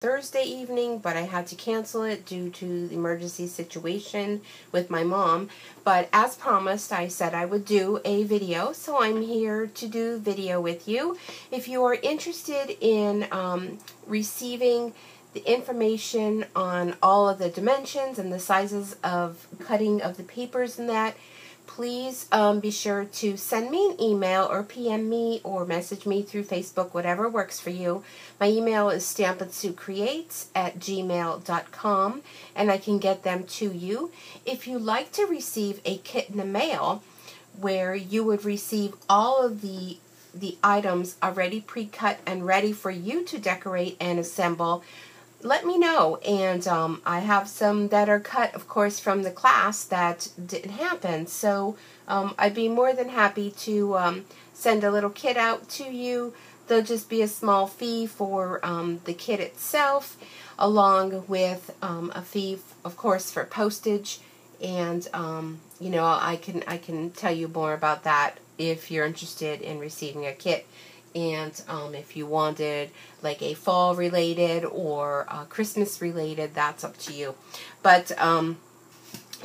Thursday evening, but I had to cancel it due to the emergency situation with my mom. But as promised, I said I would do a video, so I'm here to do video with you. If you are interested in receiving the information on all of the dimensions and the sizes of cutting of the papers and that, please be sure to send me an email or PM me or message me through Facebook, whatever works for you. My email is stampinsucreates@gmail.com, and I can get them to you. If you like to receive a kit in the mail where you would receive all of the items already pre-cut and ready for you to decorate and assemble, let me know. And I have some that are cut, of course, from the class that didn't happen. So I'd be more than happy to send a little kit out to you. There'll just be a small fee for the kit itself, along with a fee, of course, for postage. And you know, I can tell you more about that if you're interested in receiving a kit. And if you wanted like a fall related or Christmas related, that's up to you. But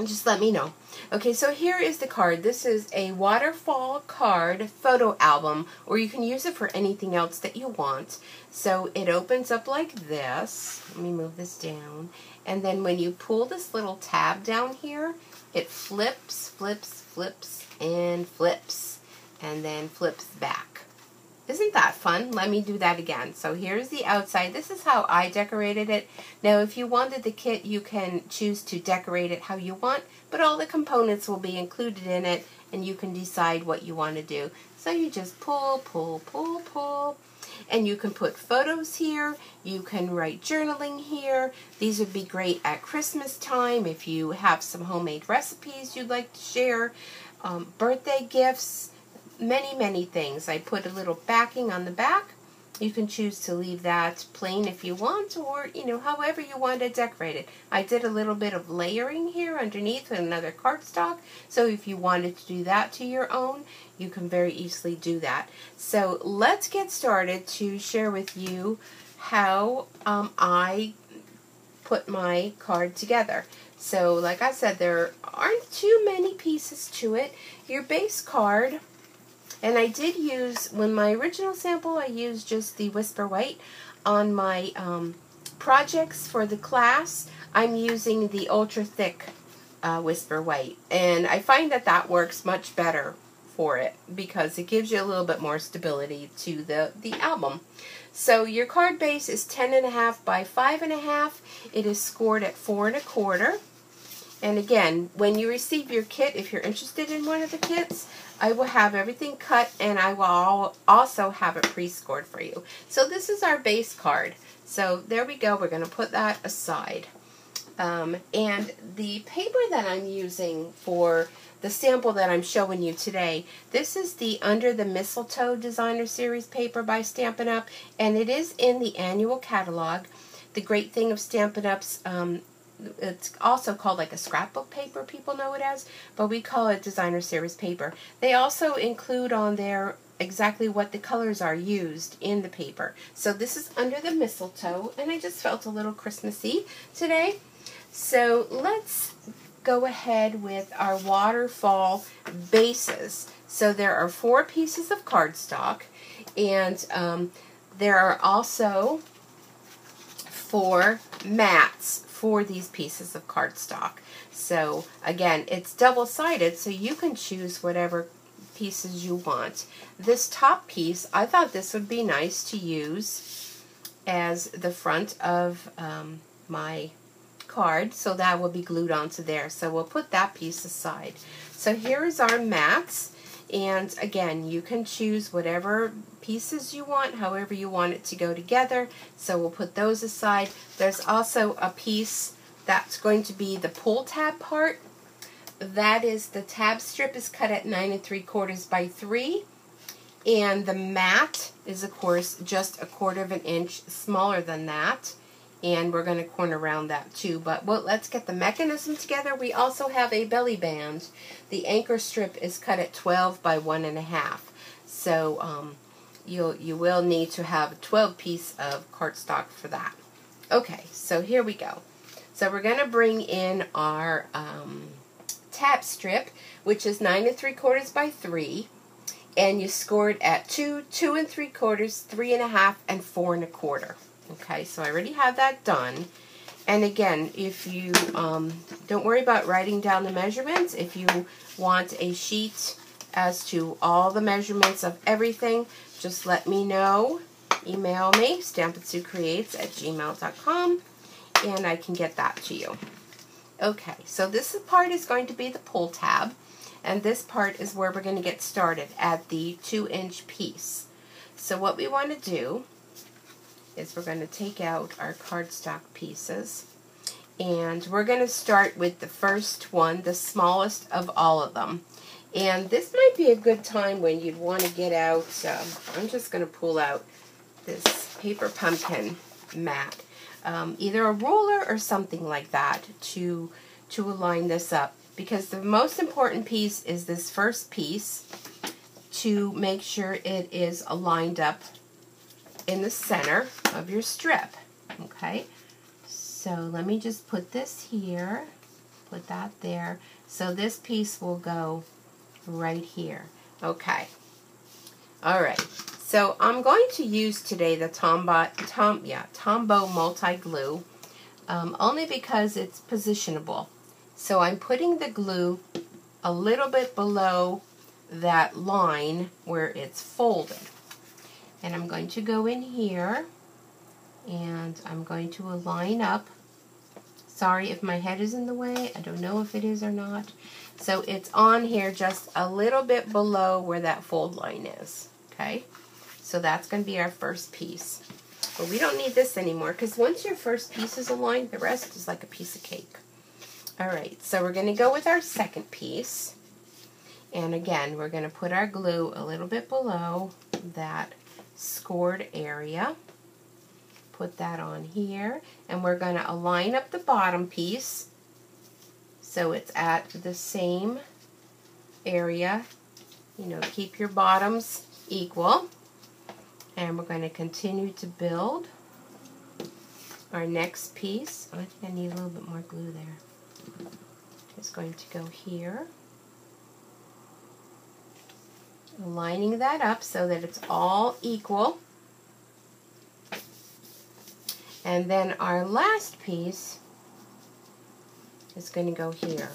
just let me know. Okay, so here is the card. This is a Waterfall card photo album, or you can use it for anything else that you want. So it opens up like this. Let me move this down. And then when you pull this little tab down here, it flips, flips, flips, and flips, and then flips back. Isn't that fun? Let me do that again. So here's the outside. This is how I decorated it. Now, if you wanted the kit, you can choose to decorate it how you want, but all the components will be included in it, and you can decide what you want to do. So you just pull, pull, pull, pull, and you can put photos here. You can write journaling here. These would be great at Christmas time if you have some homemade recipes you'd like to share, birthday gifts, many things. I put a little backing on the back. You can choose to leave that plain if you want, or you know, however you want to decorate it. I did a little bit of layering here underneath with another cardstock, so if you wanted to do that to your own, you can very easily do that. So let's get started to share with you how I put my card together. So like I said, there aren't too many pieces to it. Your base card, and I did use, when my original sample, I used just the Whisper White. On my projects for the class, I'm using the ultra thick Whisper White. And I find that that works much better for it because it gives you a little bit more stability to the album. So your card base is 10.5 by 5.5. It is scored at 4 1/4. And again, when you receive your kit, if you're interested in one of the kits, I will have everything cut, and I will also have it pre-scored for you. So this is our base card. So there we go. We're going to put that aside. And the paper that I'm using for the sample that I'm showing you today, this is the Under the Mistletoe Designer Series paper by Stampin' Up, and it is in the annual catalog. The great thing of Stampin' Up's, it's also called like a scrapbook paper, people know it as, but we call it designer series paper. They also include on there exactly what the colors are used in the paper. So this is Under the Mistletoe, and I just felt a little Christmassy today. So let's go ahead with our Waterfall bases. So there are 4 pieces of cardstock, and there are also 4 mats for these pieces of cardstock. So again, it's double-sided, so you can choose whatever pieces you want. This top piece, I thought this would be nice to use as the front of my card, so that will be glued onto there. So we'll put that piece aside. So here's our mats, and again, you can choose whatever pieces you want, however you want it to go together. So we'll put those aside. There's also a piece that's going to be the pull tab part. That is, the tab strip is cut at 9 3/4 by 3, and the mat is, of course, just 1/4 inch smaller than that. And we're going to corner round that too. But well, let's get the mechanism together. We also have a belly band. The anchor strip is cut at 12 by 1.5. So you will need to have a 12 piece of cardstock for that. Okay, so here we go. So we're going to bring in our tab strip, which is 9 3/4 by 3, and you scored at 2, 2 3/4, 3 1/2, and 4 1/4. Okay, so I already have that done. And again, if you don't worry about writing down the measurements. If you want a sheet as to all the measurements of everything, just let me know. Email me, stampinsucreates@gmail.com, and I can get that to you. Okay, so this part is going to be the pull tab, and this part is where we're going to get started at the 2-inch piece. So what we want to do is we're going to take out our cardstock pieces, and we're going to start with the first one, the smallest of all of them. And this might be a good time when you'd want to get out, I'm just going to pull out this paper pumpkin mat, either a ruler or something like that to align this up, because the most important piece is this first piece, to make sure it is aligned up in the center of your strip. Okay, so let me just put this here, put that there, so this piece will go right here. Okay, all right, so I'm going to use today the Tombow multi-glue, only because it's positionable. So I'm putting the glue a little bit below that line where it's folded. And I'm going to go in here, and I'm going to align up. Sorry if my head is in the way. I don't know if it is or not. So it's on here just a little bit below where that fold line is. Okay? So that's going to be our first piece. But we don't need this anymore, because once your first piece is aligned, the rest is like a piece of cake. Alright, so we're going to go with our second piece. And again, we're going to put our glue a little bit below that scored area. Put that on here, and we're going to align up the bottom piece so it's at the same area. You know, keep your bottoms equal. And we're going to continue to build our next piece. Oh, I think I need a little bit more glue there. Just going to go here, aligning that up so that it's all equal. And then our last piece is going to go here.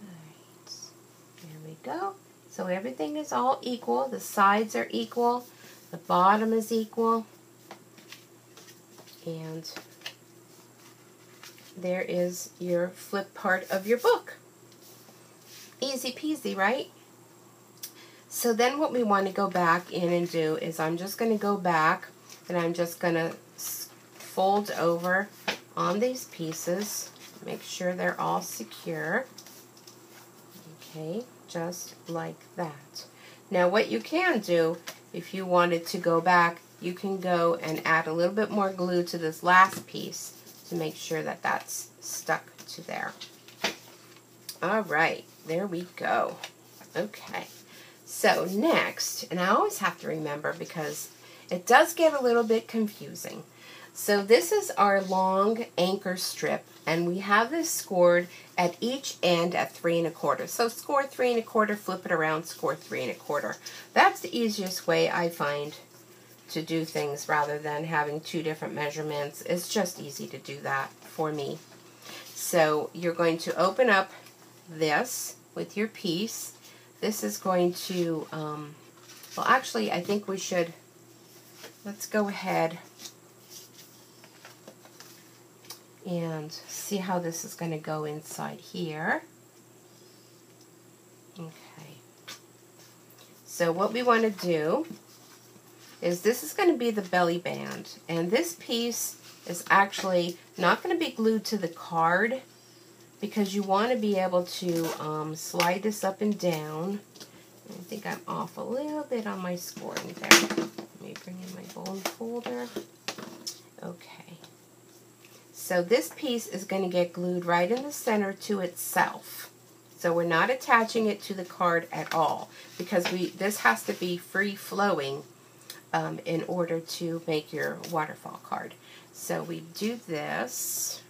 Alright, there we go. So everything is all equal. The sides are equal. The bottom is equal. And there is your flip part of your book. Easy peasy, right? So then what we want to go back in and do is I'm just going to go back and I'm just going to fold over on these pieces. Make sure they're all secure. Okay, just like that. Now what you can do, if you wanted to go back, you can go and add a little bit more glue to this last piece to make sure that that's stuck to there. Alright, there we go. Okay. So next, and I always have to remember because it does get a little bit confusing. So this is our long anchor strip, and we have this scored at each end at 3 1/4. So score 3 1/4, flip it around, score 3 1/4. That's the easiest way I find to do things rather than having two different measurements. It's just easy to do that for me. So you're going to open up this with your piece. This is going to, well actually I think we should, let's go ahead and see how this is going to go inside here. Okay. So what we want to do is this is going to be the belly band, and this piece is actually not going to be glued to the card because you want to be able to slide this up and down. I think I'm off a little bit on my scoring there. Let me bring in my bone folder. Okay. So this piece is going to get glued right in the center to itself. So we're not attaching it to the card at all, because this has to be free-flowing in order to make your waterfall card. So we do this.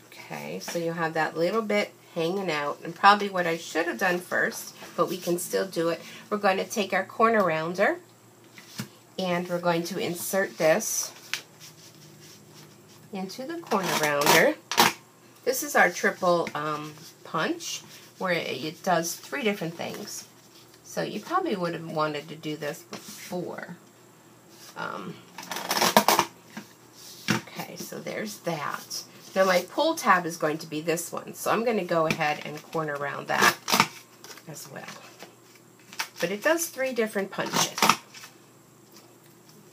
Okay, so you have that little bit hanging out, and probably what I should have done first, but we can still do it. We're going to take our corner rounder, and we're going to insert this into the corner rounder. This is our triple punch, where it does 3 different things. So you probably would have wanted to do this before. Okay, so there's that. Now my pull tab is going to be this one, so I'm going to go ahead and corner round that as well. But it does 3 different punches.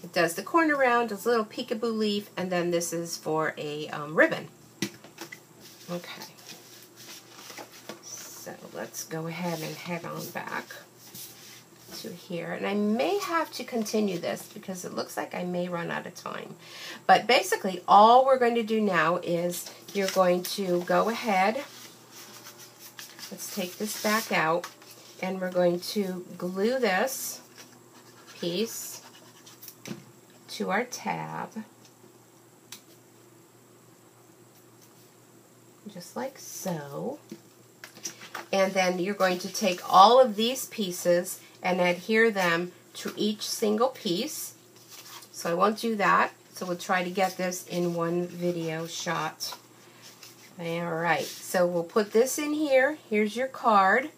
It does the corner round, does a little peekaboo leaf, and then this is for a ribbon. Okay. So let's go ahead and head on back to here. And I may have to continue this because it looks like I may run out of time. But basically all we're going to do now is you're going to go ahead. Let's take this back out, and we're going to glue this piece to our tab, just like so. And then you're going to take all of these pieces and adhere them to each single piece. So I won't do that, so we'll try to get this in one video shot. Alright, so we'll put this in here. Here's your card.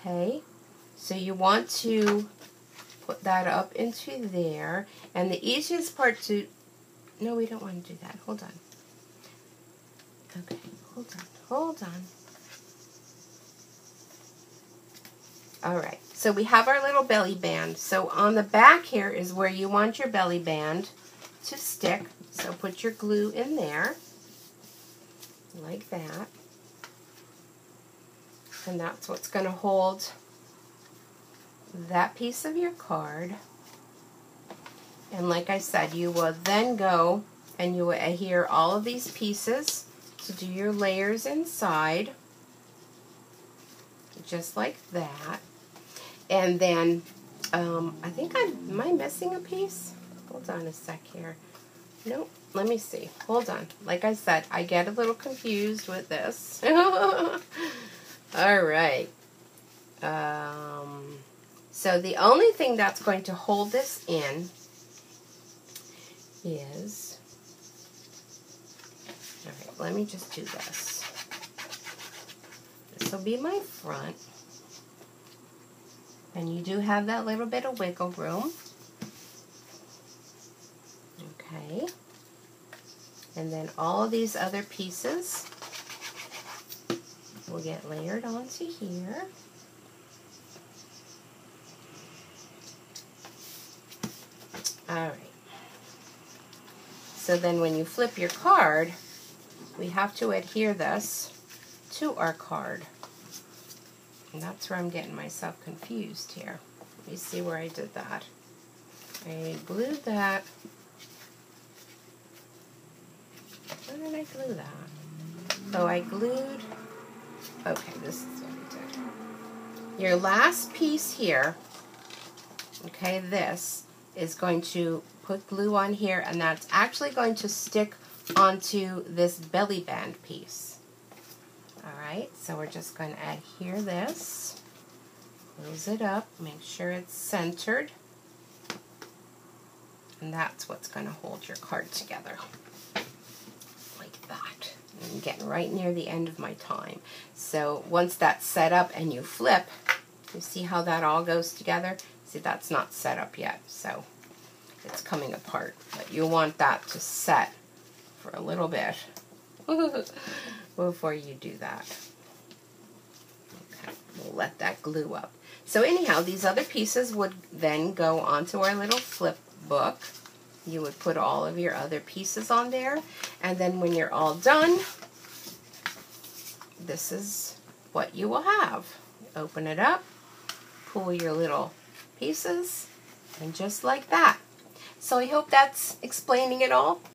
Okay, so you want to put that up into there, and the easiest part to, no, we don't want to do that, hold on. Okay, hold on. Alright, so we have our little belly band. So on the back here is where you want your belly band to stick. So put your glue in there, like that. And that's what's going to hold that piece of your card. And like I said, you will then go and you will adhere all of these pieces to do your layers inside, just like that. And then I think am I missing a piece? Hold on a sec here. Nope, let me see. Hold on. Like I said, I get a little confused with this. All right. So the only thing that's going to hold this in is, all right, let me just do this. This will be my front. And you do have that little bit of wiggle room. Okay. And then all of these other pieces will get layered onto here. Alright. So then when you flip your card, we have to adhere this to our card. And that's where I'm getting myself confused here. Let me see where I did that. I glued that. Where did I glue that? Oh, I glued, okay, this is what I did. Your last piece here, okay, this is going to put glue on here, and that's actually going to stick onto this belly band piece. Alright, so we're just going to adhere this, close it up, make sure it's centered, and that's what's going to hold your card together. Like that. I'm getting right near the end of my time. So once that's set up and you flip, you see how that all goes together? See, that's not set up yet, so it's coming apart. But you want that to set for a little bit before you do that. Okay, we'll let that glue up. So anyhow, these other pieces would then go onto our little flip book. You would put all of your other pieces on there, and then when you're all done, this is what you will have. Open it up, pull your little pieces, and just like that. So I hope that's explaining it all.